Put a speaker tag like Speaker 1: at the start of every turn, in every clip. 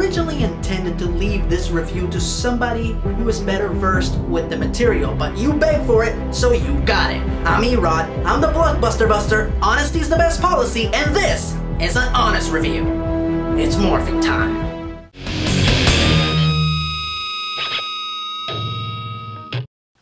Speaker 1: originally intended to leave this review to somebody who is better versed with the material, but you begged for it, so you got it. I'm ERod, I'm the Blockbuster Buster, honesty is the best policy, and this is an honest review. It's morphing time.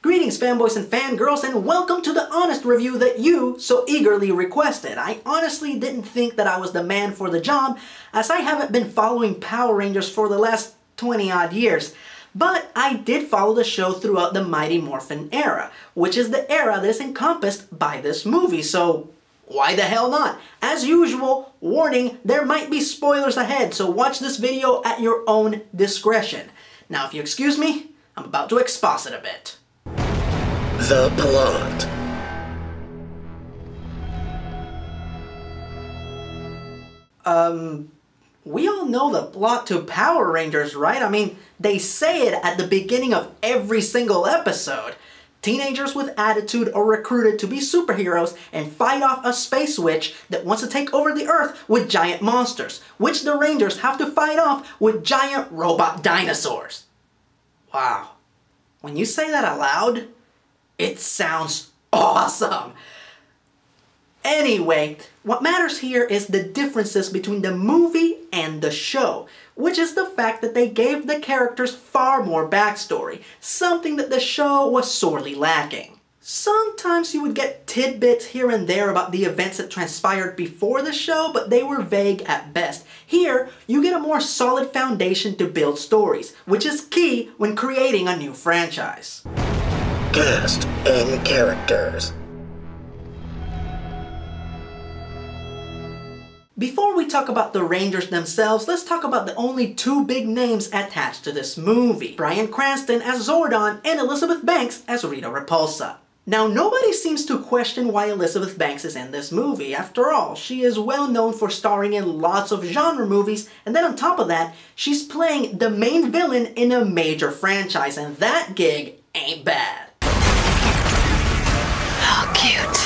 Speaker 1: Greetings fanboys and fangirls, and welcome to the honest review that you so eagerly requested. I honestly didn't think that I was the man for the job, as I haven't been following Power Rangers for the last 20 odd years. But I did follow the show throughout the Mighty Morphin era, which is the era that is encompassed by this movie, so why the hell not? As usual, warning, there might be spoilers ahead, so watch this video at your own discretion. Now if you excuse me, I'm about to exposit a bit.
Speaker 2: The plot.
Speaker 1: We all know the plot to Power Rangers, right? I mean, they say it at the beginning of every single episode. Teenagers with attitude are recruited to be superheroes and fight off a space witch that wants to take over the Earth with giant monsters, which the Rangers have to fight off with giant robot dinosaurs. Wow. When you say that out loud, it sounds awesome! Anyway, what matters here is the differences between the movie and the show, which is the fact that they gave the characters far more backstory, something that the show was sorely lacking. Sometimes you would get tidbits here and there about the events that transpired before the show, but they were vague at best. Here, you get a more solid foundation to build stories, which is key when creating a new franchise.
Speaker 2: Cast and characters.
Speaker 1: Before we talk about the Rangers themselves, let's talk about the only two big names attached to this movie. Bryan Cranston as Zordon and Elizabeth Banks as Rita Repulsa. Now, nobody seems to question why Elizabeth Banks is in this movie. After all, she is well known for starring in lots of genre movies, and then on top of that, she's playing the main villain in a major franchise, and that gig ain't bad.
Speaker 3: How cute.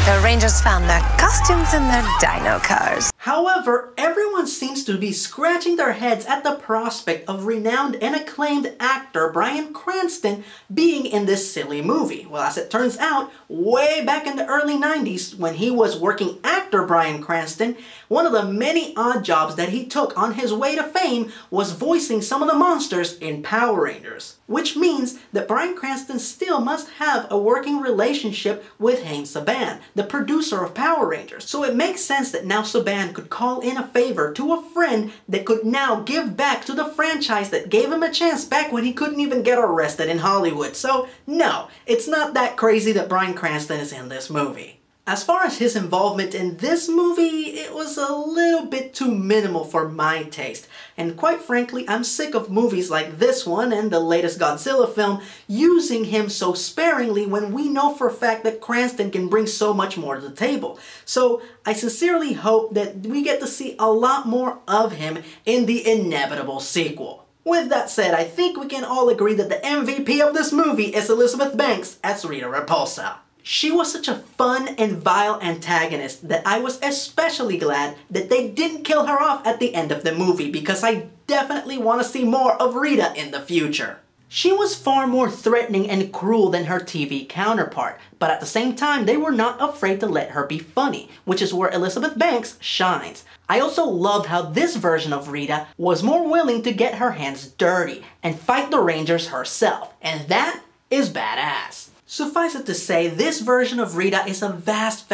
Speaker 3: The Rangers found their costumes in their dino cars.
Speaker 1: However, everyone seems to be scratching their heads at the prospect of renowned and acclaimed actor Bryan Cranston being in this silly movie. Well, as it turns out, way back in the early 90s, when he was working actor Bryan Cranston, one of the many odd jobs that he took on his way to fame was voicing some of the monsters in Power Rangers. Which means that Bryan Cranston still must have a working relationship with Hank Saban, the producer of Power Rangers. So it makes sense that now Saban could call in a favor to a friend that could now give back to the franchise that gave him a chance back when he couldn't even get arrested in Hollywood. So no, it's not that crazy that Bryan Cranston is in this movie. As far as his involvement in this movie, it was a little bit too minimal for my taste. And quite frankly, I'm sick of movies like this one and the latest Godzilla film using him so sparingly when we know for a fact that Cranston can bring so much more to the table. So I sincerely hope that we get to see a lot more of him in the inevitable sequel. With that said, I think we can all agree that the MVP of this movie is Elizabeth Banks as Rita Repulsa. She was such a fun and vile antagonist that I was especially glad that they didn't kill her off at the end of the movie, because I definitely want to see more of Rita in the future. She was far more threatening and cruel than her TV counterpart, but at the same time they were not afraid to let her be funny, which is where Elizabeth Banks shines. I also loved how this version of Rita was more willing to get her hands dirty and fight the Rangers herself, and that is badass. Suffice it to say, this version of Rita is a vast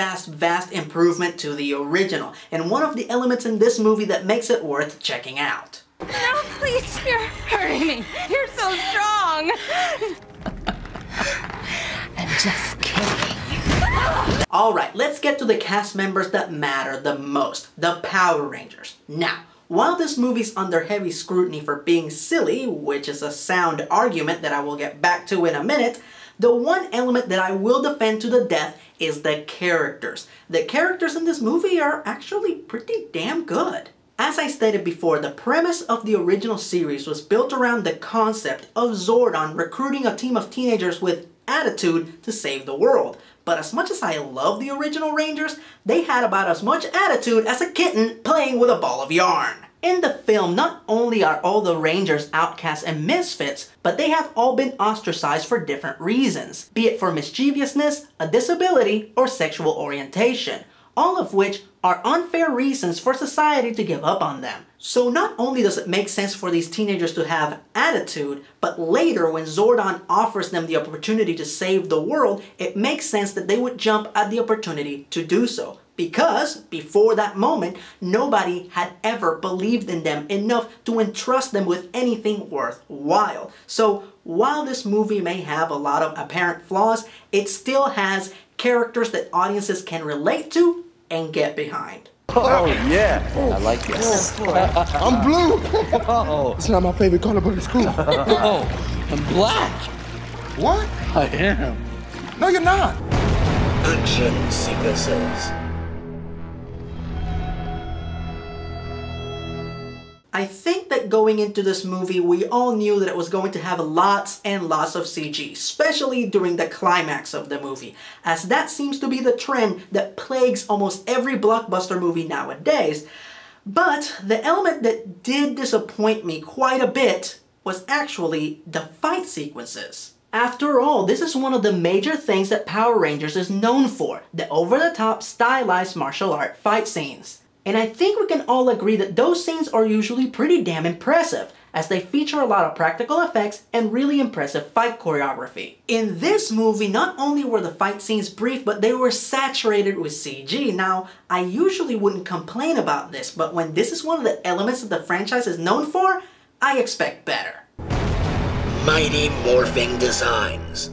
Speaker 1: improvement to the original, and one of the elements in this movie that makes it worth checking out.
Speaker 3: No, please, you're hurting me. You're so strong. I'm just kidding.
Speaker 1: Alright, let's get to the cast members that matter the most, the Power Rangers. Now, while this movie's under heavy scrutiny for being silly, which is a sound argument that I will get back to in a minute, the one element that I will defend to the death is the characters. The characters in this movie are actually pretty damn good. As I stated before, the premise of the original series was built around the concept of Zordon recruiting a team of teenagers with attitude to save the world. But as much as I love the original Rangers, they had about as much attitude as a kitten playing with a ball of yarn. In the film, not only are all the Rangers outcasts and misfits, but they have all been ostracized for different reasons, be it for mischievousness, a disability, or sexual orientation, all of which are unfair reasons for society to give up on them. So not only does it make sense for these teenagers to have attitude, but later when Zordon offers them the opportunity to save the world, it makes sense that they would jump at the opportunity to do so. Because, before that moment, nobody had ever believed in them enough to entrust them with anything worthwhile. So, while this movie may have a lot of apparent flaws, it still has characters that audiences can relate to and get behind.
Speaker 4: Oh, yeah. I like this.
Speaker 5: I'm blue. It's not my favorite color, but it's cool.
Speaker 4: Oh, I'm black.
Speaker 5: What?
Speaker 4: I am.
Speaker 5: No, you're not.
Speaker 2: Action sequences.
Speaker 1: I think that going into this movie, we all knew that it was going to have lots and lots of CG, especially during the climax of the movie, as that seems to be the trend that plagues almost every blockbuster movie nowadays. But the element that did disappoint me quite a bit was actually the fight sequences. After all, this is one of the major things that Power Rangers is known for, the over-the-top stylized martial art fight scenes. And I think we can all agree that those scenes are usually pretty damn impressive, as they feature a lot of practical effects and really impressive fight choreography. In this movie, not only were the fight scenes brief, but they were saturated with CG. Now, I usually wouldn't complain about this, but when this is one of the elements that the franchise is known for, I expect better.
Speaker 2: Mighty Morphing Designs.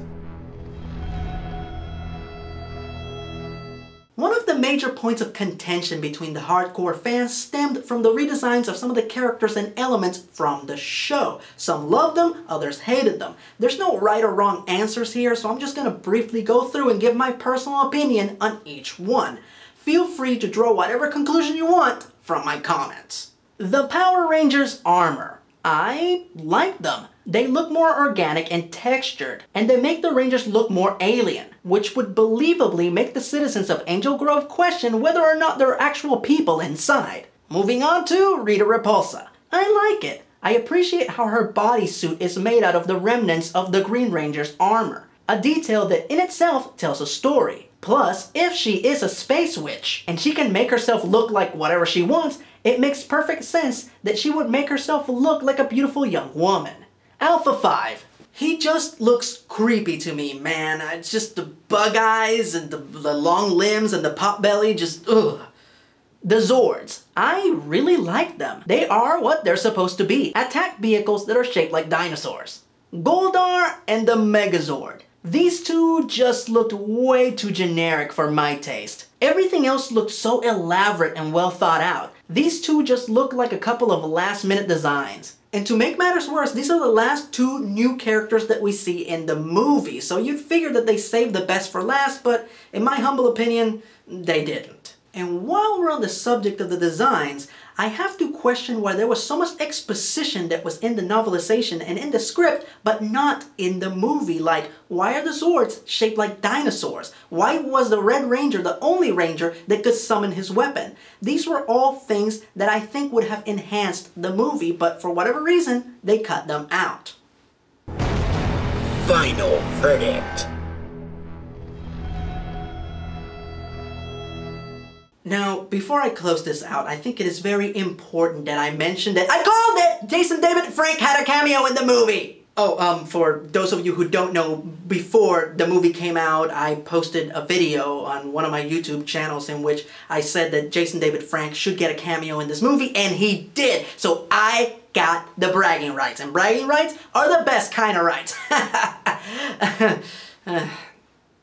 Speaker 1: One of the major points of contention between the hardcore fans stemmed from the redesigns of some of the characters and elements from the show. Some loved them, others hated them. There's no right or wrong answers here, so I'm just gonna briefly go through and give my personal opinion on each one. Feel free to draw whatever conclusion you want from my comments. The Power Rangers armor. I like them. They look more organic and textured, and they make the Rangers look more alien, which would believably make the citizens of Angel Grove question whether or not there are actual people inside. Moving on to Rita Repulsa. I like it. I appreciate how her bodysuit is made out of the remnants of the Green Ranger's armor, a detail that in itself tells a story. Plus, if she is a space witch, and she can make herself look like whatever she wants, it makes perfect sense that she would make herself look like a beautiful young woman. Alpha 5. He just looks creepy to me, man. It's just the bug eyes and the long limbs and the pot belly, just ugh. The Zords. I really like them. They are what they're supposed to be. Attack vehicles that are shaped like dinosaurs. Goldar and the Megazord. These two just looked way too generic for my taste. Everything else looked so elaborate and well thought out. These two just look like a couple of last-minute designs. And to make matters worse, these are the last two new characters that we see in the movie, so you'd figure that they saved the best for last, but in my humble opinion, they didn't. And while we're on the subject of the designs, I have to question why there was so much exposition that was in the novelization and in the script, but not in the movie. Like, why are the Zords shaped like dinosaurs? Why was the Red Ranger the only Ranger that could summon his weapon? These were all things that I think would have enhanced the movie, but for whatever reason, they cut them out.
Speaker 2: Final verdict.
Speaker 1: Now, before I close this out, I think it is very important that I mention that I called it! Jason David Frank had a cameo in the movie! Oh, for those of you who don't know, before the movie came out, I posted a video on one of my YouTube channels in which I said that Jason David Frank should get a cameo in this movie, and he did! So I got the bragging rights, and bragging rights are the best kind of rights.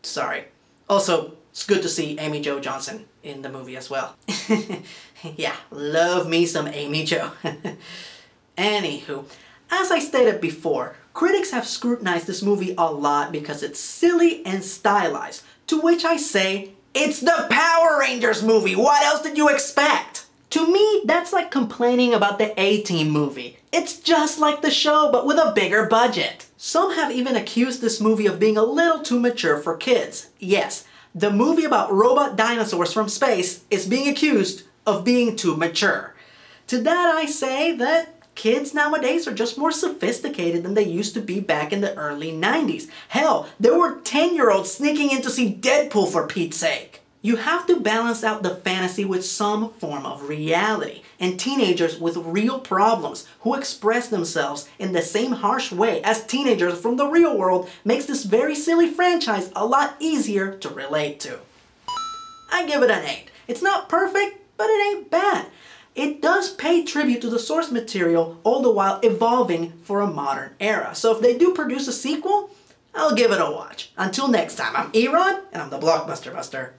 Speaker 1: Sorry. Also, it's good to see Amy Jo Johnson in the movie as well. Yeah, love me some Amy Jo. Anywho, as I stated before, critics have scrutinized this movie a lot because it's silly and stylized, to which I say, it's the Power Rangers movie! What else did you expect? To me, that's like complaining about the A-Team movie. It's just like the show, but with a bigger budget. Some have even accused this movie of being a little too mature for kids. Yes, the movie about robot dinosaurs from space is being accused of being too mature. To that I say that kids nowadays are just more sophisticated than they used to be back in the early 90s. Hell, there were 10-year-olds sneaking in to see Deadpool for Pete's sake. You have to balance out the fantasy with some form of reality, and teenagers with real problems who express themselves in the same harsh way as teenagers from the real world makes this very silly franchise a lot easier to relate to. I give it an 8. It's not perfect, but it ain't bad. It does pay tribute to the source material, all the while evolving for a modern era. So if they do produce a sequel, I'll give it a watch. Until next time, I'm ERod, and I'm the Blockbuster Buster.